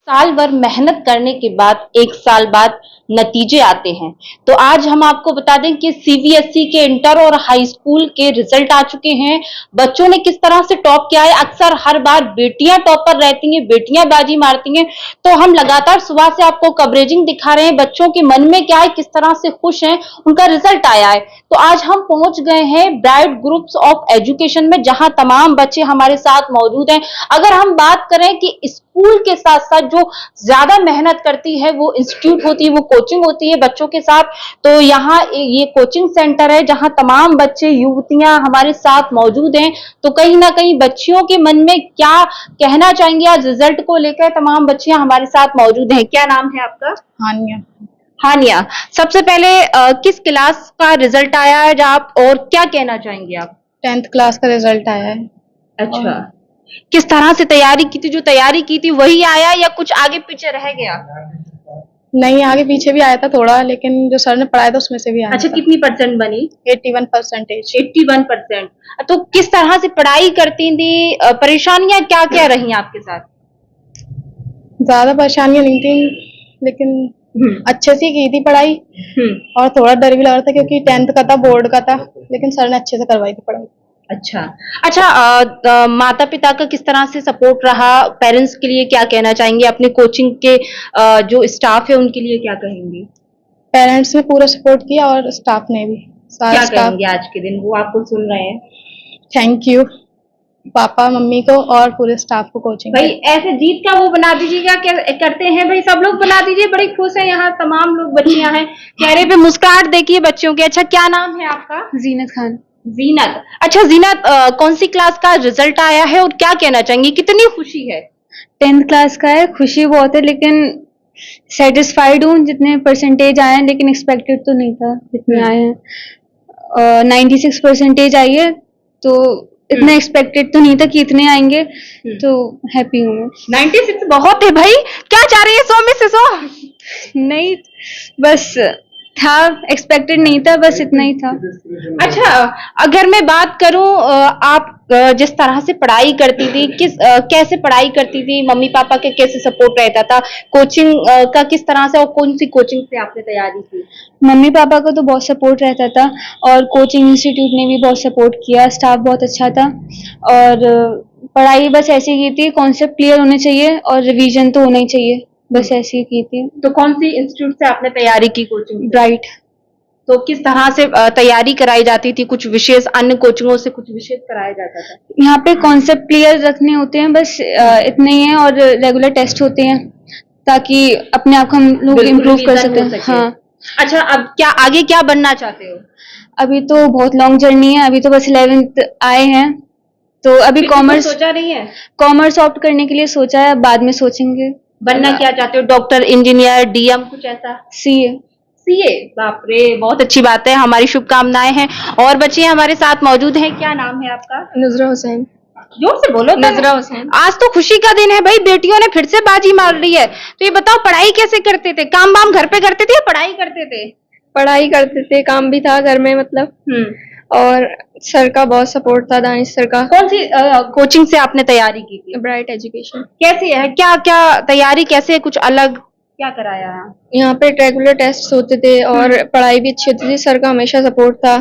साल भर मेहनत करने के बाद 1 साल बाद नतीजे आते हैं। तो आज हम आपको बता दें कि सीबीएसई के इंटर और हाई स्कूल के रिजल्ट आ चुके हैं। बच्चों ने किस तरह से टॉप किया है। अक्सर हर बार बेटियां टॉपर रहती हैं, बेटियां बाजी मारती हैं। तो हम लगातार सुबह से आपको कवरेजिंग दिखा रहे हैं। बच्चों के मन में क्या है, किस तरह से खुश हैं, उनका रिजल्ट आया है। तो आज हम पहुंच गए हैं ब्राइट ग्रुप्स ऑफ एजुकेशन में, जहां तमाम बच्चे हमारे साथ मौजूद हैं। अगर हम बात करें कि स्कूल के साथ साथ जो ज्यादा मेहनत करती है वो इंस्टीट्यूट होती है, वो कोचिंग होती है बच्चों के साथ। तो यहाँ ये कोचिंग सेंटर है जहां तमाम बच्चे युवतियां हमारे साथ मौजूद हैं। तो कहीं ना कहीं बच्चियों के मन में क्या कहना चाहेंगे आज रिजल्ट को लेकर। तमाम बच्चियां हमारे साथ मौजूद हैं। क्या नाम है आपका? हानिया। हानिया, सबसे पहले किस क्लास का रिजल्ट आया है आप, और क्या कहना चाहेंगे आप? 10th क्लास का रिजल्ट आया है। अच्छा, किस तरह से तैयारी की थी? जो तैयारी की थी वही आया या कुछ आगे पीछे रह गया? नहीं, आगे पीछे भी आया था थोड़ा, लेकिन जो सर ने पढ़ाया था उसमें से भी आया अच्छा, था। कितनी परसेंट बनी? 81%। 81%। तो किस तरह से पढ़ाई करती थी? परेशानियां क्या क्या रही आपके साथ? ज्यादा परेशानियां नहीं थी, लेकिन अच्छे से की थी पढ़ाई। और थोड़ा डर भी लग रहा था क्योंकि 10th का था, बोर्ड का था, लेकिन सर ने अच्छे से करवाई थी पढ़ाई। अच्छा अच्छा, माता पिता का किस तरह से सपोर्ट रहा? पेरेंट्स के लिए क्या कहना चाहेंगे? अपने कोचिंग के जो स्टाफ है उनके लिए क्या कहेंगे? पेरेंट्स ने पूरा सपोर्ट किया और स्टाफ ने भी, सारा क्या स्टाफ। कहेंगे आज के दिन? वो आपको सुन रहे हैं। थैंक यू पापा मम्मी को और पूरे स्टाफ को, कोचिंग। भाई ऐसे जीत का वो बना दीजिएगा, क्या करते हैं भाई, सब लोग बना दीजिए। बड़े खुश हैं यहाँ तमाम लोग, बच्चियां हैं, चेहरे पे मुस्कुराहट देखिए बच्चों के। अच्छा, क्या नाम है आपका? जीनत खान। जीनत। अच्छा जीनत, कौन सी क्लास का रिजल्ट आया है और क्या कहना चाहेंगी? कितनी खुशी है? 10th क्लास का है, खुशी बहुत है, लेकिन सेटिस्फाइड हूँ जितने परसेंटेज आए हैं, लेकिन एक्सपेक्टेड तो नहीं था जितने आए हैं। 96% आई है, तो इतना एक्सपेक्टेड तो नहीं था कि इतने आएंगे, तो हैप्पी हूँ मैं। 96 बहुत है भाई। क्या चाह रही है 100 में से 100? नहीं, बस था, एक्सपेक्टेड नहीं था, बस इतना ही था। अच्छा, अगर मैं बात करूं, आप जिस तरह से पढ़ाई करती थी, कैसे पढ़ाई करती थी? मम्मी पापा के कैसे सपोर्ट रहता था? कोचिंग का किस तरह से, और कौन सी कोचिंग से आपने तैयारी की? मम्मी पापा का तो बहुत सपोर्ट रहता था, और कोचिंग इंस्टीट्यूट ने भी बहुत सपोर्ट किया, स्टाफ बहुत अच्छा था। और पढ़ाई बस ऐसे की थी, कॉन्सेप्ट क्लियर होने चाहिए और रिवीजन तो होना ही चाहिए, बस ऐसे ही की थी। तो कौन सी इंस्टीट्यूट से आपने तैयारी की? Coaching bright. तो किस तरह से तैयारी कराई जाती थी? कुछ विशेष अन्य कोचिंगों से कुछ विशेष कराया जाता था? यहाँ पे कॉन्सेप्ट क्लियर रखने होते हैं, बस इतने ही है, और रेगुलर टेस्ट होते हैं ताकि अपने आप हम लोग इम्प्रूव कर सकें। हाँ। अच्छा, अब क्या आगे क्या बनना चाहते हो? अभी तो बहुत लॉन्ग जर्नी है, अभी तो बस 11th आए हैं, तो अभी कॉमर्स सोचा नहीं है? कॉमर्स ऑप्ट करने के लिए सोचा है, बाद में सोचेंगे। बनना क्या चाहते हो? डॉक्टर, इंजीनियर, डीएम, कुछ ऐसा? सीए। सीए, बाप रे, बहुत अच्छी बात है, हमारी शुभकामनाएं हैं। और बच्चे हमारे साथ मौजूद हैं। क्या नाम है आपका? नुजरा हुसैन। जोर से बोलो। नजरा हुसैन। आज तो खुशी का दिन है भाई, बेटियों ने फिर से बाजी मार रही है। तो ये बताओ, पढ़ाई कैसे करते थे? काम वाम घर पे करते थे या पढ़ाई करते थे? पढ़ाई करते थे, काम भी था घर में, मतलब। और सर का बहुत सपोर्ट था, दानिश सर का। कौन सी कोचिंग से आपने तैयारी की थी? Bright education. कैसी है, क्या क्या तैयारी, कैसे, कुछ अलग क्या कराया है? यहाँ पे रेगुलर टेस्ट होते थे और पढ़ाई भी अच्छी होती थी, सर का हमेशा सपोर्ट था।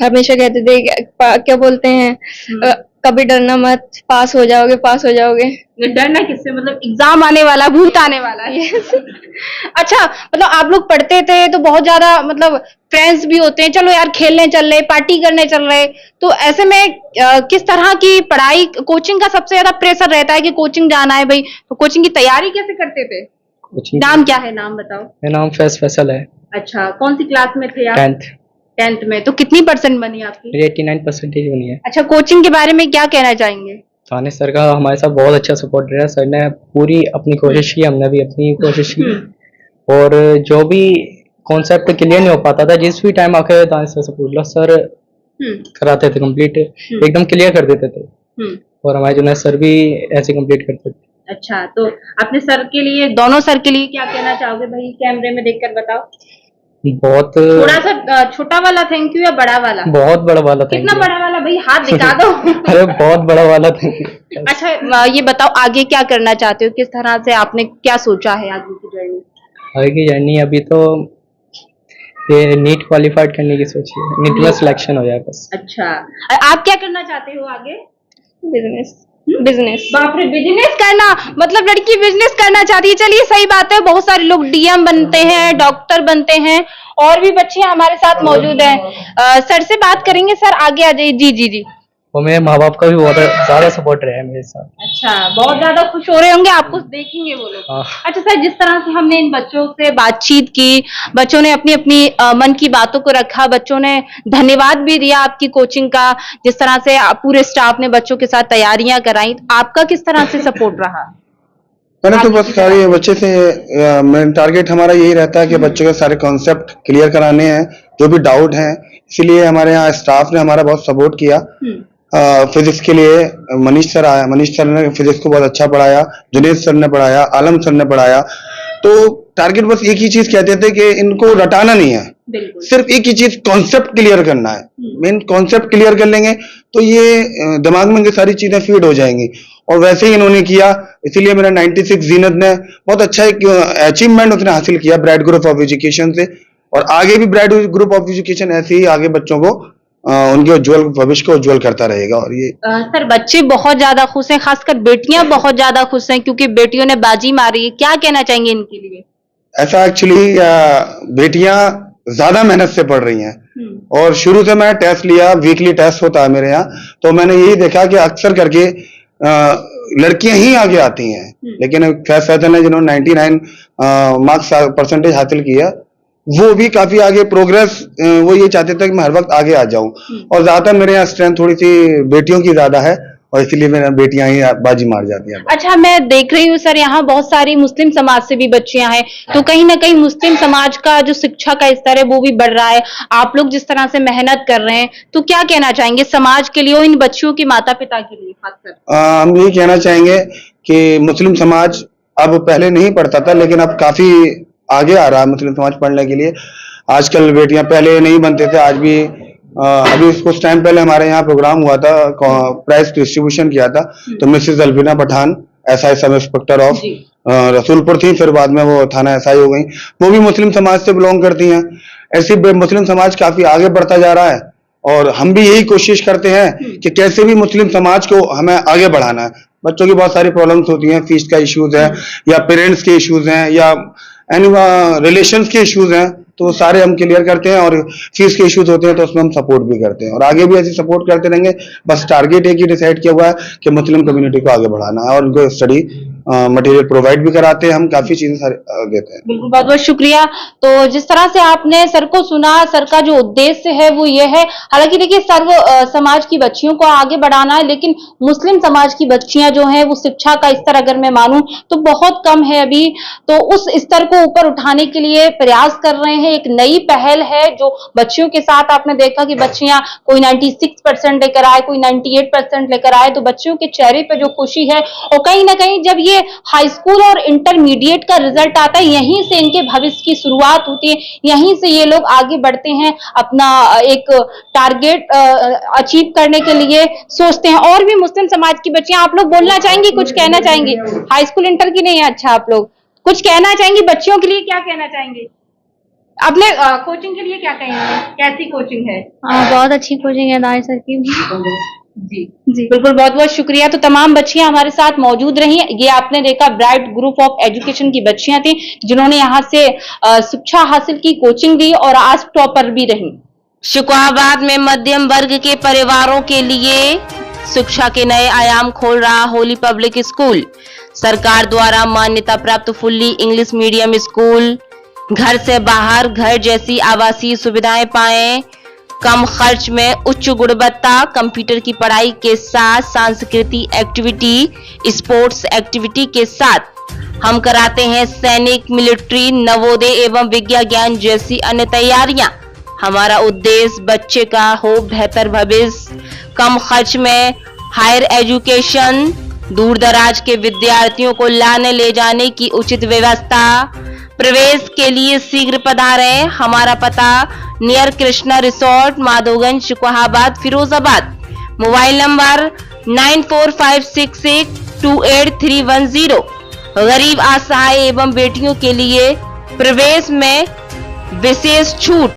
हमेशा कहते थे क्या बोलते हैं, कभी डरना मत, पास हो जाओगे, पास हो जाओगे। डरना किससे? मतलब एग्जाम आने वाला, भूत आने वाला है। अच्छा, मतलब आप लोग पढ़ते थे तो बहुत ज्यादा, मतलब फ्रेंड्स भी होते हैं, चलो यार खेलने चल रहे, पार्टी करने चल रहे, तो ऐसे में किस तरह की पढ़ाई, कोचिंग का सबसे ज्यादा प्रेशर रहता है कि कोचिंग जाना है भाई, तो कोचिंग की तैयारी कैसे करते थे? नाम क्या है, नाम बताओ। मेरा नाम फैसल है। अच्छा, कौन सी क्लास में थे आप? 10th में। तो कितनी परसेंट बनी आपकी? मेरी 89% बनी है। अच्छा, कोचिंग के बारे में क्या कहना चाहेंगे? दानिश सर का हमारे साथ बहुत अच्छा सपोर्ट रहा। सर ने पूरी अपनी कोशिश की, हमने भी अपनी कोशिश की, और जो भी कॉन्सेप्ट क्लियर नहीं हो पाता था, जिस भी टाइम आके दानिश सर से पूछ लो, सर कराते थे कंप्लीट, एकदम क्लियर कर देते थे। और हमारे जुनैद सर भी ऐसे कंप्लीट करते थे। अच्छा, तो अपने सर के लिए, दोनों सर के लिए क्या कहना चाहोगे भाई? कैमरे में देखकर बताओ। बहुत थोड़ा सा छोटा वाला थैंक यू या बड़ा वाला? बहुत बड़ा वाला थैंक कितना यू। बड़ा वाला भाई, हाथ दिखा दो। अरे बहुत बड़ा वाला थैंक यू। अच्छा ये बताओ आगे क्या करना चाहते हो, किस तरह से आपने क्या सोचा है आगे की जर्नी? आगे की जर्नी अभी तो ये नीट क्वालिफाइड करने की सोची है, नीट में सिलेक्शन हो जाए बस। अच्छा आप क्या करना चाहते हो आगे? बिजनेस बिजनेस बाप रे, बिजनेस करना, मतलब लड़की बिजनेस करना चाहती है। चलिए सही बात है, बहुत सारे लोग डीएम बनते हैं, डॉक्टर बनते हैं, और भी बच्चे हमारे साथ मौजूद हैं। सर से बात करेंगे। सर आगे आ जाइए। जी जी जी। और मेरे माँ बाप का भी बहुत ज्यादा सपोर्ट रहा है मेरे साथ। अच्छा, बहुत ज्यादा खुश हो रहे होंगे, आपको देखेंगे वो लोग। हाँ। अच्छा सर, जिस तरह से हमने इन बच्चों से बातचीत की, बच्चों ने अपनी अपनी मन की बातों को रखा, बच्चों ने धन्यवाद भी दिया आपकी कोचिंग का, जिस तरह से पूरे स्टाफ ने बच्चों के साथ तैयारियां कराई, आपका किस तरह से सपोर्ट रहा? मैंने तो आगे बस की सारे तरफ। बच्चे से मेन टारगेट हमारा यही रहता है कि बच्चों के सारे कॉन्सेप्ट क्लियर कराने हैं, जो भी डाउट हैं। इसीलिए हमारे यहाँ स्टाफ ने हमारा बहुत सपोर्ट किया। फिजिक्स के लिए मनीष सर आया, मनीष सर ने फिजिक्स को बहुत अच्छा पढ़ाया, जुनेद सर ने पढ़ाया, आलम सर ने पढ़ाया। तो टारगेट बस एक ही चीज कहते थे कि इनको रटाना नहीं है, बिल्कुल। सिर्फ एक ही चीज कॉन्सेप्ट क्लियर करना है। मेन कॉन्सेप्ट क्लियर कर लेंगे तो ये दिमाग में इनकी सारी चीजें फीड हो जाएंगी, और वैसे ही इन्होंने किया। इसीलिए मेरा 96 जीनत ने बहुत अच्छा एक अचीवमेंट उसने हासिल किया ब्राइट ग्रुप ऑफ एजुकेशन से, और आगे भी ब्राइट ग्रुप ऑफ एजुकेशन ऐसे ही आगे बच्चों को उनके उज्जवल भविष्य को उज्जवल करता रहेगा। और ये सर बच्चे बहुत ज्यादा खुश हैं, खासकर बेटियां बहुत ज्यादा खुश हैं क्योंकि बेटियों ने बाजी मारी है। क्या कहना चाहेंगे इनके लिए? ऐसा एक्चुअली बेटियां ज्यादा मेहनत से पढ़ रही हैं, और शुरू से मैं टेस्ट लिया, वीकली टेस्ट होता है मेरे यहाँ, तो मैंने यही देखा कि अक्सर करके लड़कियां ही आगे आती हैं। लेकिन फैज फैजल ने जिन्होंने 99 मार्क्स परसेंटेज हासिल किया, वो भी काफी आगे प्रोग्रेस, वो ये चाहते थे कि मैं हर वक्त आगे आ जाऊं, और ज्यादातर मेरे यहाँ स्ट्रेंथ थोड़ी सी बेटियों की ज्यादा है, और इसीलिए मेरा बेटियां ही बाजी मार जाती हैं। अच्छा, मैं देख रही हूँ सर यहाँ बहुत सारी मुस्लिम समाज से भी बच्चियां हैं, तो कहीं ना कहीं मुस्लिम समाज का जो शिक्षा का स्तर है वो भी बढ़ रहा है। आप लोग जिस तरह से मेहनत कर रहे हैं, तो क्या कहना चाहेंगे समाज के लिए और इन बच्चियों के माता पिता के लिए खासकर? हम यही कहना चाहेंगे कि मुस्लिम समाज अब पहले नहीं पढ़ता था, लेकिन अब काफी आगे आ रहा है मुस्लिम समाज पढ़ने के लिए। आजकल बेटियां पहले नहीं बनते थे, आज भी अभी कुछ टाइम पहले हमारे यहाँ प्रोग्राम हुआ था, प्राइज डिस्ट्रीब्यूशन किया था, तो Mrs Albina Pathan SI sub inspector of Rasulpur थी, फिर बाद में वो थाना SI हो गई, वो भी मुस्लिम समाज से बिलोंग करती हैं। ऐसे मुस्लिम समाज काफी आगे बढ़ता जा रहा है, और हम भी यही कोशिश करते हैं कि कैसे भी मुस्लिम समाज को हमें आगे बढ़ाना है। बच्चों की बहुत सारी प्रॉब्लम्स होती हैं, फीस का इश्यूज है, या पेरेंट्स के इश्यूज हैं, या रिलेशंस के इश्यूज हैं, तो वो सारे हम क्लियर करते हैं, और फीस के इश्यूज होते हैं तो उसमें हम सपोर्ट भी करते हैं, और आगे भी ऐसे सपोर्ट करते रहेंगे। बस टारगेट एक ही डिसाइड किया हुआ है कि मुस्लिम कम्युनिटी को आगे बढ़ाना है, और उनको स्टडी मटेरियल प्रोवाइड भी कराते हैं, हम काफी चीजें देते हैं। बिल्कुल, बहुत बहुत शुक्रिया। तो जिस तरह से आपने सर को सुना, सर का जो उद्देश्य है वो ये है, हालांकि देखिए सर्व समाज की बच्चियों को आगे बढ़ाना है, लेकिन मुस्लिम समाज की बच्चियां जो हैं वो शिक्षा का स्तर अगर मैं मानूं तो बहुत कम है अभी, तो उस स्तर को ऊपर उठाने के लिए प्रयास कर रहे हैं। एक नई पहल है जो बच्चियों के साथ आपने देखा कि बच्चियां कोई 96% लेकर आए, कोई 98% लेकर आए, तो बच्चियों के चेहरे पे जो खुशी है, और कहीं ना कहीं जब ये हाई स्कूल और इंटरमीडिएट का रिजल्ट आता है, यहीं से इनके भविष्य की शुरुआत होती है, यहीं से ये लोग आगे बढ़ते हैं, अपना एक टारगेट अचीव करने के लिए सोचते हैं। और भी मुस्लिम समाज की बच्चियां, आप लोग बोलना चाहेंगी, कुछ कहना चाहेंगी? हाई स्कूल इंटर की नहीं है? अच्छा, आप लोग कुछ कहना चाहेंगी बच्चियों के लिए? क्या कहना चाहेंगे अपने कोचिंग के लिए? क्या कहेंगे, कैसी कोचिंग है? बहुत अच्छी कोचिंग है दाई सर की। जी जी, बिल्कुल, बहुत बहुत शुक्रिया। तो तमाम बच्चियां हमारे साथ मौजूद रही। ये आपने देखा ब्राइट ग्रुप ऑफ एजुकेशन की बच्चियां थी जिन्होंने यहाँ से शिक्षा हासिल की, कोचिंग दी, और आज टॉपर भी रही। शिकोहाबाद में मध्यम वर्ग के परिवारों के लिए शिक्षा के नए आयाम खोल रहा होली पब्लिक स्कूल। सरकार द्वारा मान्यता प्राप्त फुल्ली इंग्लिश मीडियम स्कूल, घर से बाहर घर जैसी आवासीय सुविधाएं पाएं, कम खर्च में उच्च गुणवत्ता, कंप्यूटर की पढ़ाई के साथ सांस्कृतिक एक्टिविटी, स्पोर्ट्स एक्टिविटी के साथ हम कराते हैं सैनिक, मिलिट्री, नवोदय एवं विज्ञान ज्ञान जैसी अन्य तैयारियां। हमारा उद्देश्य बच्चे का हो बेहतर भविष्य, कम खर्च में हायर एजुकेशन, दूर दराज के विद्यार्थियों को लाने ले जाने की उचित व्यवस्था, प्रवेश के लिए शीघ्र पधारें। हमारा पता near Krishna resort, Madhoganj, Shikohabad, Firozabad. Mobile number 9456828310। गरीब, असहाय एवं बेटियों के लिए प्रवेश में विशेष छूट।